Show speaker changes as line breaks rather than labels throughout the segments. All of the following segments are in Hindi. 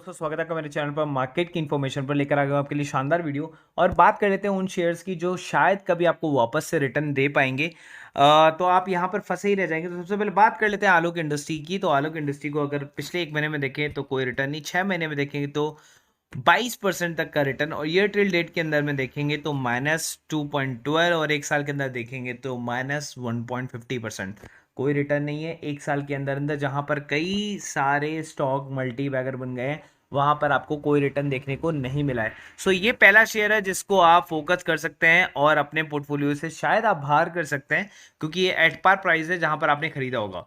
दोस्तों, स्वागत है आपका मेरे चैनल पर। मार्केट की इन्फॉर्मेशन पर लेकर आ गया हूं आपके लिए शानदार वीडियो। और बात कर लेते हैं उन शेयर्स की जो शायद कभी आपको वापस से रिटर्न दे पाएंगे। तो आप यहां पर फंसे ही रह जाएंगे। तो सबसे पहले बात कर लेते हैं आलोक इंडस्ट्री की। तो आलोक इंडस्ट्री को अगर पिछले एक महीने में देखें तो कोई रिटर्न नहीं, 6 महीने में देखेंगे तो 22% तक का रिटर्न, और ईयर टिल डेट के अंदर में देखेंगे तो -2.12, और एक साल के अंदर देखेंगे तो -1.50%। कोई रिटर्न नहीं है एक साल के अंदर अंदर। जहां पर कई सारे स्टॉक मल्टी बैगर बन गए हैं, वहां पर आपको कोई रिटर्न देखने को नहीं मिला है। सो ये पहला शेयर है जिसको आप फोकस कर सकते हैं और अपने पोर्टफोलियो से शायद आप बाहर कर सकते हैं, क्योंकि ये एट पार प्राइस है जहां पर आपने खरीदा होगा।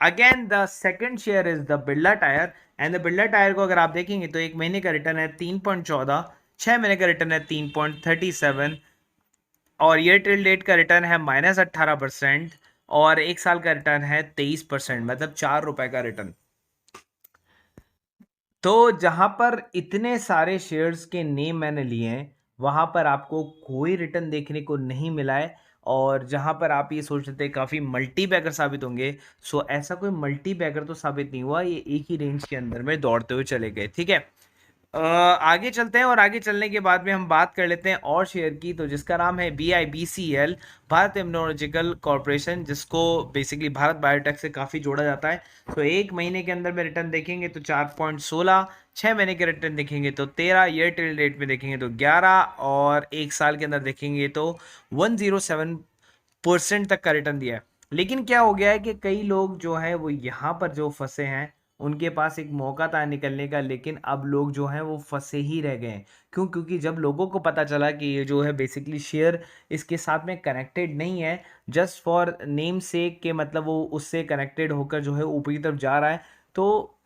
Again the second share is the Birla tyre. And the Birla tyre को अगर आप देखेंगे तो एक महीने का रिटर्न है 3.14, 6 महीने का रिटर्न है 3.37, और ईयर टिल डेट का रिटर्न है -18%, और एक साल का रिटर्न है 23%, मतलब 4 रुपए का रिटर्न। तो जहां पर इतने सारे शेयर्स के नेम मैंने लिए हैं, वहां पर आपको कोई रिटर्न देखने को नहीं मिला है। और जहां पर आप ये सोच रहे थे काफी मल्टी बैगर साबित होंगे, सो ऐसा कोई मल्टी बैगर तो साबित नहीं हुआ। ये एक ही रेंज के अंदर में दौड़ते हुए चले गए। ठीक है, आगे चलते हैं, और आगे चलने के बाद में हम बात कर लेते हैं और शेयर की, तो जिसका नाम है BIBCL, भारत इम्यूनोलॉजिकल कॉर्पोरेशन, जिसको बेसिकली भारत बायोटेक से काफ़ी जोड़ा जाता है। तो एक महीने के अंदर में रिटर्न देखेंगे तो 4.16, 6 महीने के रिटर्न देखेंगे तो 13, ईयर टिल डेट में देखेंगे तो 11, और एक साल के अंदर देखेंगे तो 107% तक का रिटर्न दिया है। लेकिन क्या हो गया है कि कई लोग जो है वो यहाँ पर जो फंसे हैं, उनके पास एक मौका था निकलने का, लेकिन अब लोग जो हैं वो फंसे ही रह गए हैं। क्यों? क्योंकि जब लोगों को पता चला कि ये जो है बेसिकली शेयर इसके साथ में कनेक्टेड नहीं है, जस्ट फॉर नेम सेक के, मतलब वो उससे कनेक्टेड होकर जो है ऊपर की तरफ जा रहा है, तो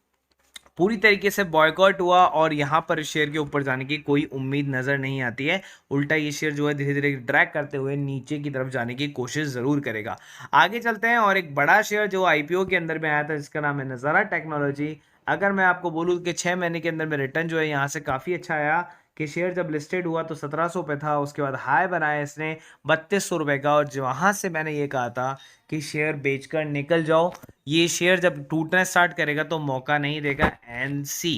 पूरी तरीके से बॉयकॉट हुआ, और यहाँ पर शेयर के ऊपर जाने की कोई उम्मीद नज़र नहीं आती है। उल्टा ये शेयर जो है धीरे धीरे ड्रैग करते हुए नीचे की तरफ जाने की कोशिश ज़रूर करेगा। आगे चलते हैं, और एक बड़ा शेयर जो IPO के अंदर में आया था, जिसका नाम है नज़ारा टेक्नोलॉजी। अगर मैं आपको बोलूँ कि 6 महीने के अंदर में रिटर्न जो है यहाँ से काफ़ी अच्छा आया। कि शेयर जब लिस्टेड हुआ तो 1700 पे था, उसके बाद हाई बनाया इसने 3200 रुपये का, और वहाँ से मैंने ये कहा था कि शेयर बेचकर निकल जाओ। ये शेयर जब टूटना स्टार्ट करेगा तो मौका नहीं देगा। NC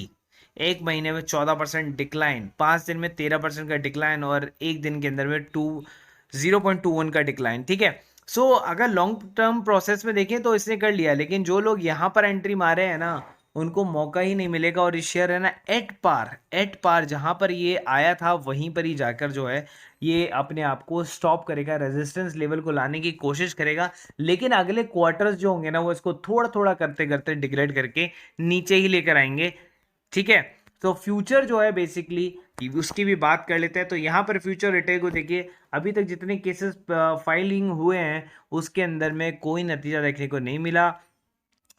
एक महीने में 14% डिक्लाइन, 5 दिन में 13% का डिक्लाइन, और एक दिन के अंदर में 0.21 का डिक्लाइन। ठीक है, सो अगर लॉन्ग टर्म प्रोसेस में देखें तो इसने कर लिया, लेकिन जो लोग यहाँ पर एंट्री मारे हैं ना, उनको मौका ही नहीं मिलेगा। और ये शेयर है ना एट पार जहां पर ये आया था वहीं पर ही जाकर जो है ये अपने आप को स्टॉप करेगा, रेजिस्टेंस लेवल को लाने की कोशिश करेगा। लेकिन अगले क्वार्टर्स जो होंगे ना, वो इसको थोड़ा थोड़ा करते करते डिग्रेड करके नीचे ही लेकर आएंगे। ठीक है, तो फ्यूचर जो है बेसिकली उसकी भी बात कर लेते हैं। तो यहाँ पर फ्यूचर रिटेल को देखिए, अभी तक जितने केसेस फाइलिंग हुए हैं उसके अंदर में कोई नतीजा देखने को नहीं मिला।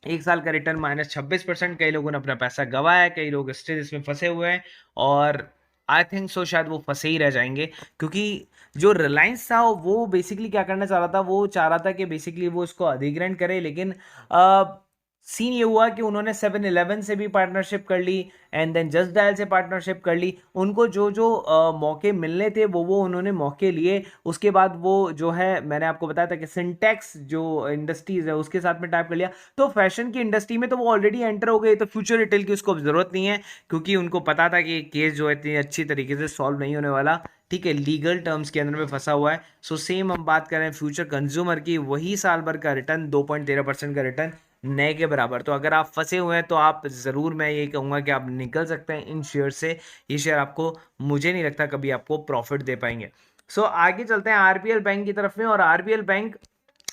एक साल का रिटर्न -26%। कई लोगों ने अपना पैसा गंवाया है, कई लोग स्टिल इसमें फंसे हुए हैं, और आई थिंक सो शायद वो फंसे ही रह जाएंगे। क्योंकि जो रिलायंस था वो बेसिकली क्या करना चाह रहा था, वो चाह रहा था कि बेसिकली वो इसको अधिग्रहण करे, लेकिन सीन ये हुआ कि उन्होंने 7-Eleven से भी पार्टनरशिप कर ली, एंड देन जस्ट डायल से पार्टनरशिप कर ली। उनको जो जो मौके मिलने थे वो उन्होंने मौके लिए। उसके बाद वो जो है, मैंने आपको बताया था कि सिंटेक्स जो इंडस्ट्रीज है उसके साथ में टाइप कर लिया। तो फैशन की इंडस्ट्री में तो वो ऑलरेडी एंटर हो गए, तो फ्यूचर रिटेल की उसको जरूरत नहीं है, क्योंकि उनको पता था कि केस जो है इतनी अच्छी तरीके से सॉल्व नहीं होने वाला। ठीक है, लीगल टर्म्स के अंदर में फंसा हुआ है। सो सेम हम बात करें फ्यूचर कंज्यूमर की, वही साल भर का रिटर्न 2.13% का रिटर्न नए के बराबर। तो अगर आप फंसे हुए हैं तो आप ज़रूर, मैं ये कहूँगा कि आप निकल सकते हैं इन शेयर से। ये शेयर आपको, मुझे नहीं लगता कभी आपको प्रॉफिट दे पाएंगे। सो आगे चलते हैं RBL बैंक की तरफ में। और RBL बैंक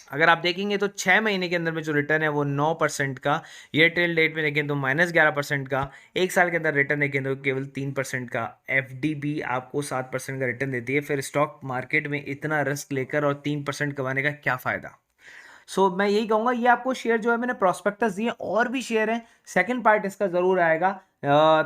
अगर आप देखेंगे तो 6 महीने के अंदर में जो रिटर्न है वो 9% का, ईयर टिल डेट में देखें तो -11% का, एक साल के अंदर रिटर्न देखें तो केवल 3% का। FDB आपको 7% का रिटर्न देती है। फिर स्टॉक मार्केट में इतना रिस्क लेकर और 3% कमाने का क्या फ़ायदा? मैं यही कहूंगा, ये आपको शेयर जो है मैंने प्रोस्पेक्टस दिए, और भी शेयर हैं, सेकंड पार्ट इसका जरूर आएगा।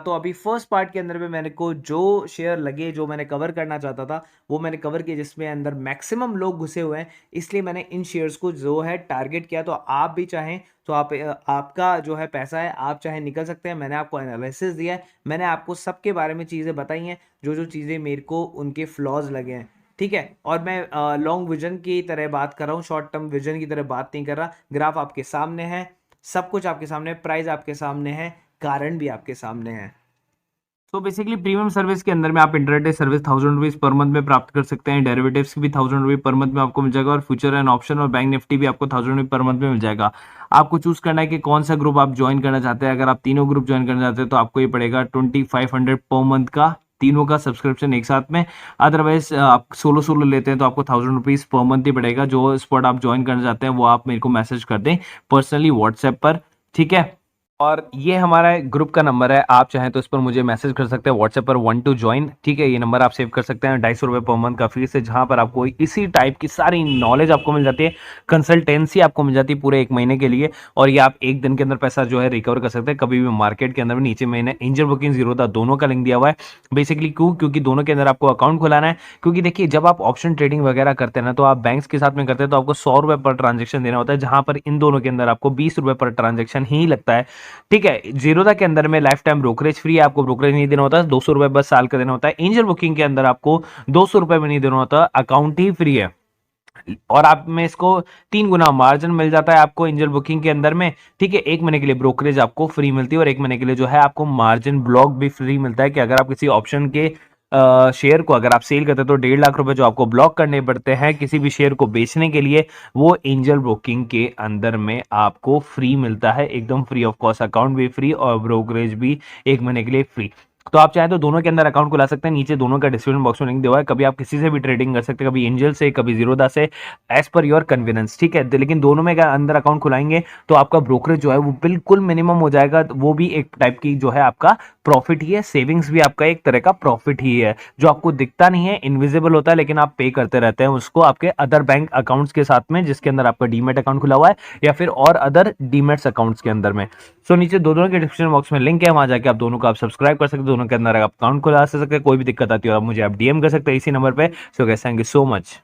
तो अभी फर्स्ट पार्ट के अंदर में मैंने को जो शेयर लगे, जो मैंने कवर करना चाहता था वो मैंने कवर किया, जिसमें अंदर मैक्सिमम लोग घुसे हुए हैं, इसलिए मैंने इन शेयर्स को जो है टारगेट किया। तो आप भी चाहें तो आपका जो है पैसा है, आप चाहे निकल सकते हैं। मैंने आपको एनालिसिस दिया है, मैंने आपको सबके बारे में चीज़ें बताई हैं, जो जो चीज़ें मेरे को उनके फ्लॉज लगे हैं। ठीक है, और मैं लॉन्ग विजन की तरह बात कर रहा हूँ, शॉर्ट टर्म विजन की तरह बात नहीं कर रहा। ग्राफ आपके सामने है, सब कुछ आपके सामने, प्राइस आपके सामने है, कारण भी आपके सामने है। तो बेसिकली प्रीमियम सर्विस के अंदर में आप intraday service 1000 rupees per month में प्राप्त कर सकते हैं। डेरिवेटिव्स की भी 1000 रुपीज पर मंथ में आपको मिल जाएगा, और फ्यूचर एंड ऑप्शन और बैंक निफ्टी भी आपको 1000 रुपीज पर मंथ में मिल जाएगा। आपको चूज करना है कि कौन सा ग्रुप आप ज्वाइन करना चाहते हैं। अगर आप तीनों ग्रुप ज्वाइन करना चाहते हैं तो आपको ये पड़ेगा 2500 पर मंथ का, तीनों का सब्सक्रिप्शन एक साथ में। अदरवाइज आप सोलो सोलो लेते हैं तो आपको 1000 रुपीज पर मंथ ही पड़ेगा। जो स्पॉट आप ज्वाइन करना चाहते हैं वो आप मेरे को मैसेज कर दें पर्सनली व्हाट्सएप पर, ठीक है। और ये हमारा ग्रुप का नंबर है, आप चाहें तो इस पर मुझे मैसेज कर सकते हैं व्हाट्सएप पर 1 टू ज्वाइन, ठीक है। ये नंबर आप सेव कर सकते हैं। 250 रुपये पर मंथ का फीस है, जहां पर आपको इसी टाइप की सारी नॉलेज आपको मिल जाती है, कंसल्टेंसी आपको मिल जाती है पूरे 1 महीने के लिए। और ये आप 1 दिन के अंदर पैसा जो है रिकवर कर सकते हैं कभी भी मार्केट के अंदर में। नीचे मैंने एंजल बुकिंग जीरोधा दोनों का लिंक दिया हुआ है। बेसिकली क्यों, क्योंकि दोनों के अंदर आपको अकाउंट खुलाना है। क्योंकि देखिए जब आप ऑप्शन ट्रेडिंग वगैरह करते हैं ना, तो आप बैंक्स के साथ में करते हैं तो आपको 100 रुपये पर ट्रांजेक्शन देना होता है, जहां पर इन दोनों के अंदर आपको 20 रुपये पर ट्रांजेक्शन ही लगता है, ठीक है। जीरोधा के अंदर में लाइफ टाइम ब्रोकरेज फ्री है, आपको ब्रोकरेज नहीं देना होता, 200 रुपये बस साल का देना होता है। एंजल बुकिंग के अंदर आपको 200 रुपये भी नहीं देना होता, अकाउंट ही फ्री है। और आप में इसको 3 गुना मार्जिन मिल जाता है आपको एंजल बुकिंग के अंदर में, ठीक है। 1 महीने के लिए ब्रोकरेज आपको फ्री मिलती है, और 1 महीने के लिए जो है आपको मार्जिन ब्लॉक भी फ्री मिलता है। कि अगर आप किसी ऑप्शन के शेयर को अगर आप सेल करते हैं तो 1.5 लाख रुपए जो आपको ब्लॉक करने पड़ते हैं किसी भी शेयर को बेचने के लिए, वो एंजल ब्रोकिंग के अंदर में आपको फ्री मिलता है, एकदम फ्री ऑफ कॉस्ट। अकाउंट भी फ्री और ब्रोकरेज भी 1 महीने के लिए फ्री। तो आप चाहे तो दोनों के अंदर अकाउंट खुला सकते हैं, नीचे दोनों का डिस्क्रिप्शन बॉक्स में लिंक दिया हुआ है। कभी आप किसी से भी ट्रेडिंग कर सकते हैं, कभी एंजल से, कभी जीरोधा से, एज पर योर कन्वीनियंस, ठीक है। लेकिन दोनों में अंदर अकाउंट खुलाएंगे तो आपका ब्रोकरेज जो है वो बिल्कुल मिनिमम हो जाएगा। वो भी एक टाइप की जो है आपका प्रॉफिट ही है, सेविंग्स भी आपका एक तरह का प्रॉफिट ही है, जो आपको दिखता नहीं है, इनविजिबल होता है, लेकिन आप पे करते रहते हैं उसको आपके अदर बैंक अकाउंट्स के साथ में, जिसके अंदर आपका डीमेट अकाउंट खुला हुआ है या फिर और अदर डीमेट्स अकाउंट्स के अंदर में। सो नीचे दोनों के डिस्क्रिप्शन बॉक्स में लिंक है, वहां जाके आप दोनों को आप सब्सक्राइब कर सकते हैं, दोनों के अंदर आप अकाउंट खुला सकते हैं। कोई भी दिक्कत आती है आप मुझे आप डीएम कर सकते हैं इसी नंबर पे। So guys, thank you so much.